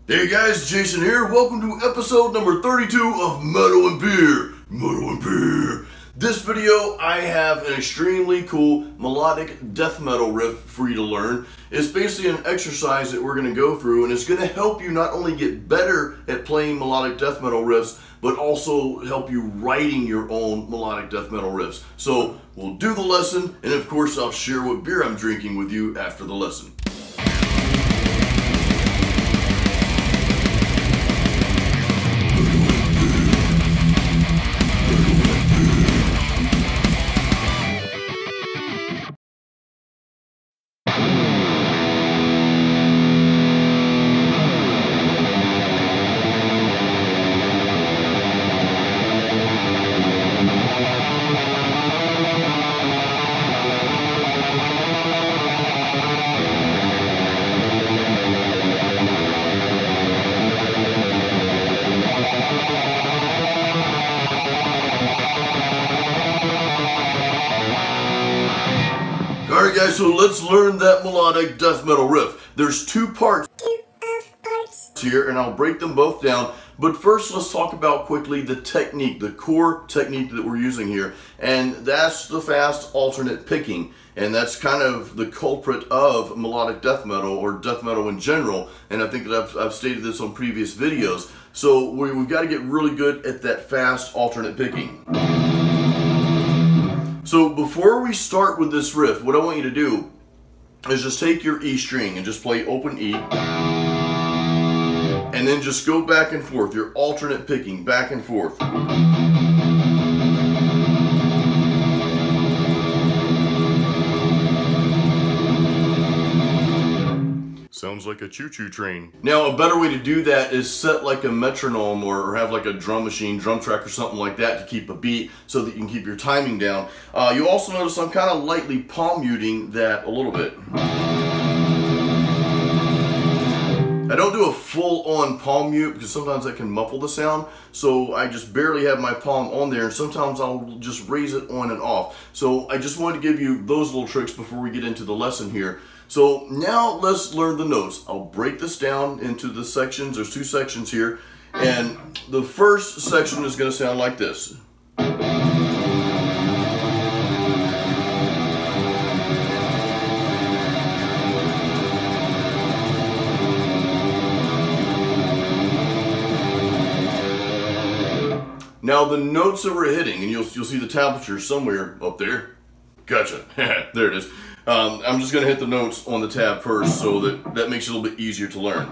Hey guys, Jason here. Welcome to episode number 32 of Metal and Beer. Metal and Beer. This video, I have an extremely cool melodic death metal riff for you to learn. It's basically an exercise that we're going to go through, and it's going to help you not only get better at playing melodic death metal riffs, but also help you writing your own melodic death metal riffs. So we'll do the lesson, and of course I'll share what beer I'm drinking with you after the lesson. Alright guys, so let's learn that melodic death metal riff. There's two parts here, and I'll break them both down. But first, let's talk about quickly the technique, the core technique that we're using here. And that's the fast alternate picking. And that's kind of the culprit of melodic death metal, or death metal in general. And I think that I've stated this on previous videos. So we've got to get really good at that fast alternate picking. So before we start with this riff, what I want you to do is just take your E string and just play open E, and then just go back and forth, your alternate picking, back and forth. Sounds like a choo-choo train. Now, a better way to do that is set like a metronome or have like a drum machine, drum track or something like that to keep a beat so that you can keep your timing down. You also notice I'm kind of lightly palm muting that a little bit. I don't do a full-on palm mute because sometimes that can muffle the sound, so I just barely have my palm on there, and sometimes I'll just raise it on and off. So I just wanted to give you those little tricks before we get into the lesson here. So now let's learn the notes. I'll break this down into the sections. There's two sections here, and the first section is going to sound like this. Now the notes that we're hitting, and you'll see the tablature somewhere up there. Gotcha. There it is. I'm just going to hit the notes on the tab first, so that makes it a little bit easier to learn.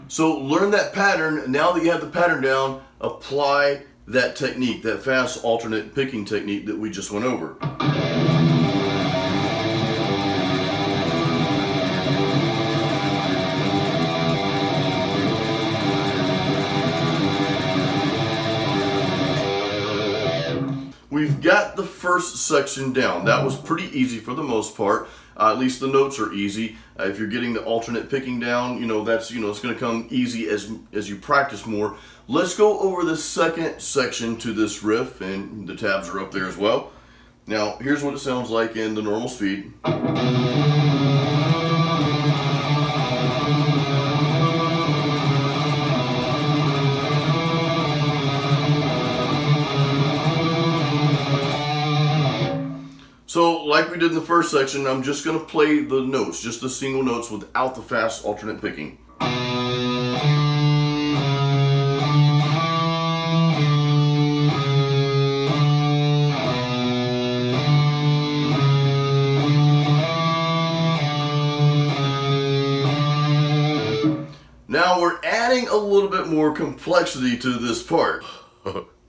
So learn that pattern. Now that you have the pattern down, apply that technique, that fast alternate picking technique that we just went over. We've got the first section down. That was pretty easy for the most part. At least the notes are easy. If you're getting the alternate picking down, that's it's going to come easy as you practice more. Let's go over the second section to this riff, and the tabs are up there as well. Now, here's what it sounds like in the normal speed. So, like we did in the first section, I'm just going to play the notes, just the single notes without the fast alternate picking. Now we're adding a little bit more complexity to this part.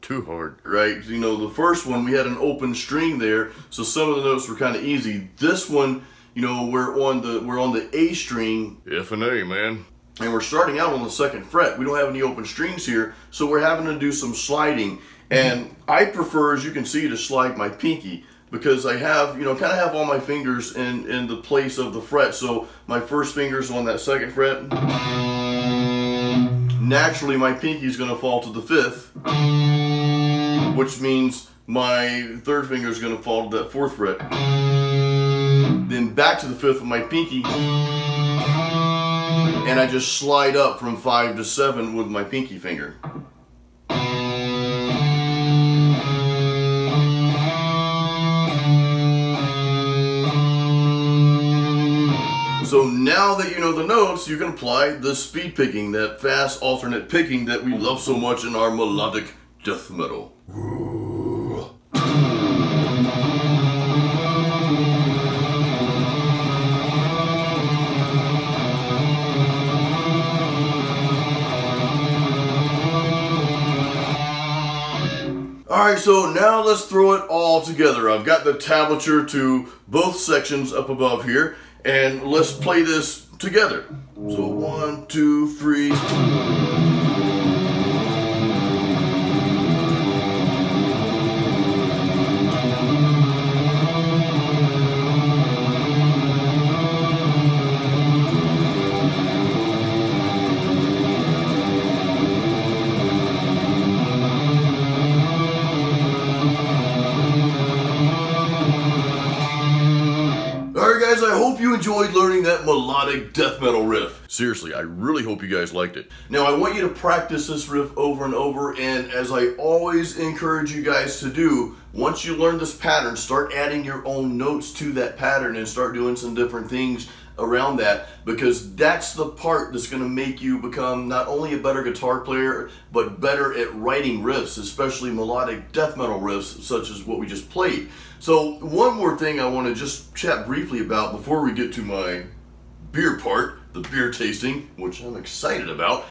Too hard, right? The first one we had an open string there, so some of the notes were kind of easy. This one, we're on the A string, F and A, man, and we're starting out on the 2nd fret. We don't have any open strings here, so we're having to do some sliding. And I prefer, as you can see, to slide my pinky. because I have, you know, kind of have all my fingers in the place of the fret. So my first finger's on that 2nd fret. Naturally, my pinky is going to fall to the 5th, which means my 3rd finger is going to fall to that 4th fret. Then back to the 5th with my pinky, and I just slide up from 5 to 7 with my pinky finger. So now that you know the notes, you can apply the speed picking, that fast alternate picking that we love so much in our melodic death metal. Alright, so now let's throw it all together. I've got the tablature to both sections up above here, and let's play this together. So 1, 2, 3. Guys, I hope you enjoyed learning that melodic death metal riff. Seriously, I really hope you guys liked it. Now, I want you to practice this riff over and over, and as I always encourage you guys to do, once you learn this pattern, start adding your own notes to that pattern and start doing some different things around that, because that's the part that's going to make you become not only a better guitar player, but better at writing riffs, especially melodic death metal riffs such as what we just played. So one more thing I want to just chat briefly about before we get to my beer part, the beer tasting, which I'm excited about.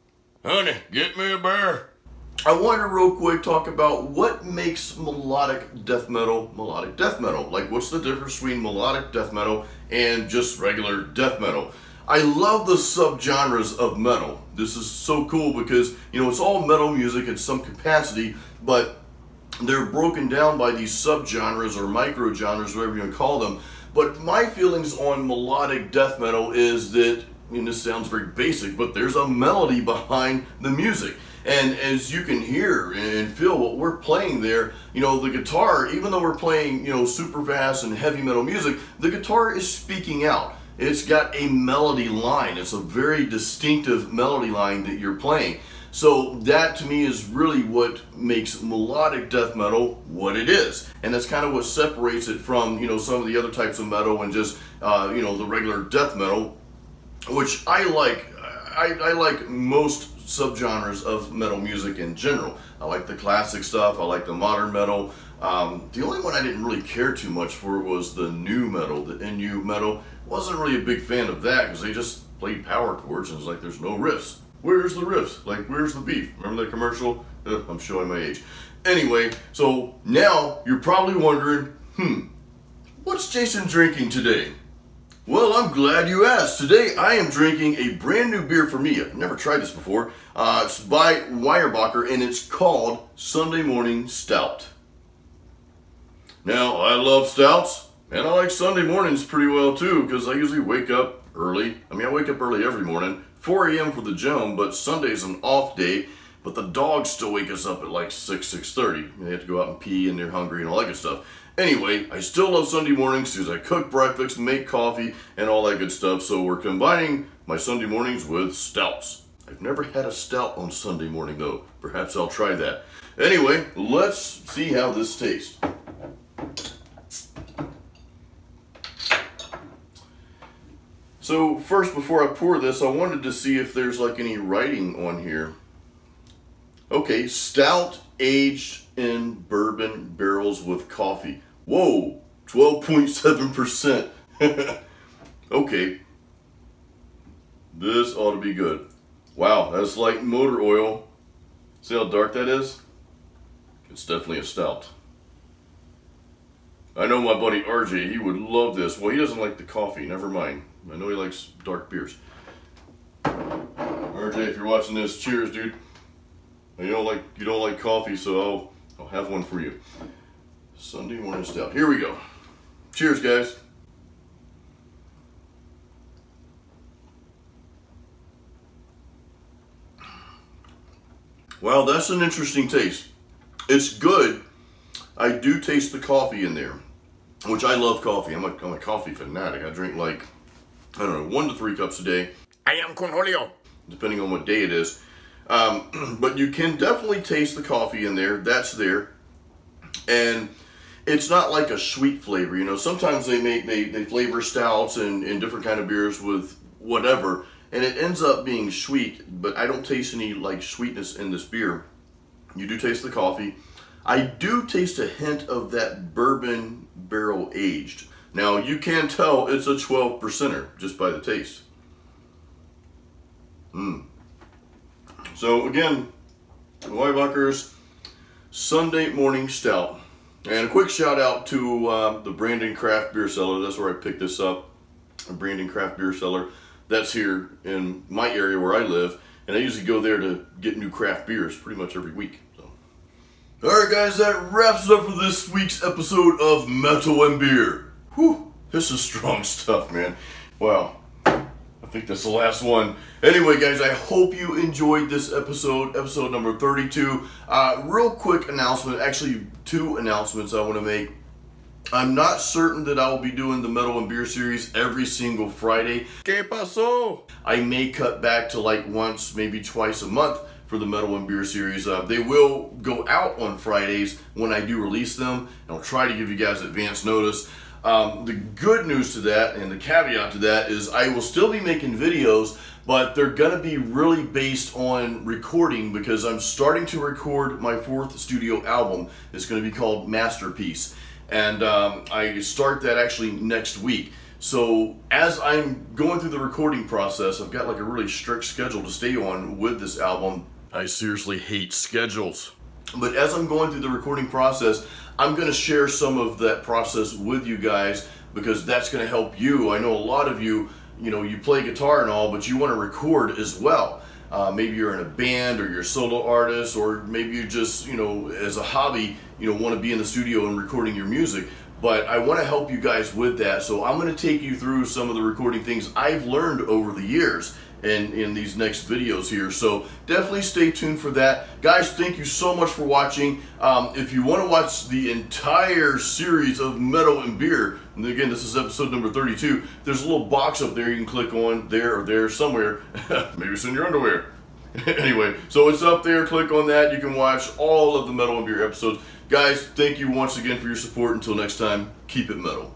Honey, get me a beer. I want to real quick talk about what makes melodic death metal melodic death metal. Like, what's the difference between melodic death metal and just regular death metal? I love the subgenres of metal. This is so cool because, you know, it's all metal music in some capacity, but they're broken down by these subgenres or microgenres, whatever you want to call them. But my feelings on melodic death metal is that, I mean, this sounds very basic, but there's a melody behind the music. And as you can hear and feel what we're playing there, you know, the guitar, even though we're playing, you know, super fast and heavy metal music, the guitar is speaking out. It's got a melody line. It's a very distinctive melody line that you're playing. So that to me is really what makes melodic death metal what it is. And that's kind of what separates it from, you know, some of the other types of metal and just, you know, the regular death metal, which I like. I like most subgenres of metal music in general. I like the classic stuff. I like the modern metal. The only one I didn't really care too much for was the new metal, the NU metal. Wasn't really a big fan of that because they just played power chords and it's like there's no riffs. Where's the riffs? Like, where's the beef? Remember that commercial? I'm showing my age. Anyway, so now you're probably wondering, what's Jason drinking today? Well, I'm glad you asked. Today I am drinking a brand new beer for me. I've never tried this before. It's by Weyerbacher and it's called Sunday Morning Stout. Now, I love stouts and I like Sunday mornings pretty well too because I usually wake up early. I mean, I wake up early every morning, 4 a.m. for the gym, but Sunday's an off day. But the dogs still wake us up at like 6:30. They have to go out and pee and they're hungry and all that good stuff. Anyway, I still love Sunday mornings because I cook breakfast, make coffee, and all that good stuff. So we're combining my Sunday mornings with stouts. I've never had a stout on Sunday morning though. Perhaps I'll try that. Anyway, let's see how this tastes. So first, before I pour this, I wanted to see if there's like any writing on here. Okay, stout aged in bourbon barrels with coffee. Whoa, 12.7%. Okay, this ought to be good. Wow, that's like motor oil. See how dark that is? It's definitely a stout. I know my buddy RJ, he would love this. Well, he doesn't like the coffee, never mind. I know he likes dark beers. RJ, if you're watching this, cheers, dude. You don't like coffee, so I'll have one for you. Sunday morning stout. Here we go. Cheers, guys. Well, that's an interesting taste. It's good. I do taste the coffee in there, which I love coffee. I'm a coffee fanatic. I drink like, I don't know, 1 to 3 cups a day. I am Cornholio. Depending on what day it is. But you can definitely taste the coffee in there. That's there. And it's not like a sweet flavor. You know, sometimes they flavor stouts and different kind of beers with whatever, and it ends up being sweet, but I don't taste any like sweetness in this beer. You do taste the coffee. I do taste a hint of that bourbon barrel aged. Now you can tell it's a 12%er just by the taste. So again, Weibachers Sunday Morning Stout. And a quick shout out to the Brandon Craft Beer Cellar. That's where I picked this up. A Brandon Craft Beer Cellar. That's here in my area where I live. And I usually go there to get new craft beers pretty much every week. So. Alright guys, that wraps it up for this week's episode of Metal and Beer. Whew, this is strong stuff, man. Wow. I think that's the last one. Anyway, guys, I hope you enjoyed this episode number 32. Real quick announcement, actually 2 announcements I want to make. I'm not certain that I will be doing the Metal and Beer series every single Friday. ¿Qué pasó? I may cut back to like once, maybe twice a month for the Metal and Beer series. They will go out on Fridays when I do release them, and I'll try to give you guys advance notice. The good news to that, and the caveat to that, is I will still be making videos, but they're going to be really based on recording because I'm starting to record my 4th studio album. It's going to be called Masterpiece. And I start that actually next week. So as I'm going through the recording process, I've got like a really strict schedule to stay on with this album. I seriously hate schedules. But as I'm going through the recording process, I'm going to share some of that process with you guys because that's going to help you. I know a lot of you, you know, you play guitar and all, but you want to record as well. Maybe you're in a band or you're a solo artist, or maybe you just, you know, as a hobby, you know, want to be in the studio and recording your music. But I want to help you guys with that. So I'm going to take you through some of the recording things I've learned over the years in these next videos here. So definitely stay tuned for that. Guys, thank you so much for watching. If you want to watch the entire series of Metal and Beer, and again, this is episode number 32, there's a little box up there you can click on, there or there somewhere. Maybe it's in your underwear. Anyway, so it's up there, click on that. You can watch all of the Metal and Beer episodes. Guys, thank you once again for your support. Until next time, keep it metal.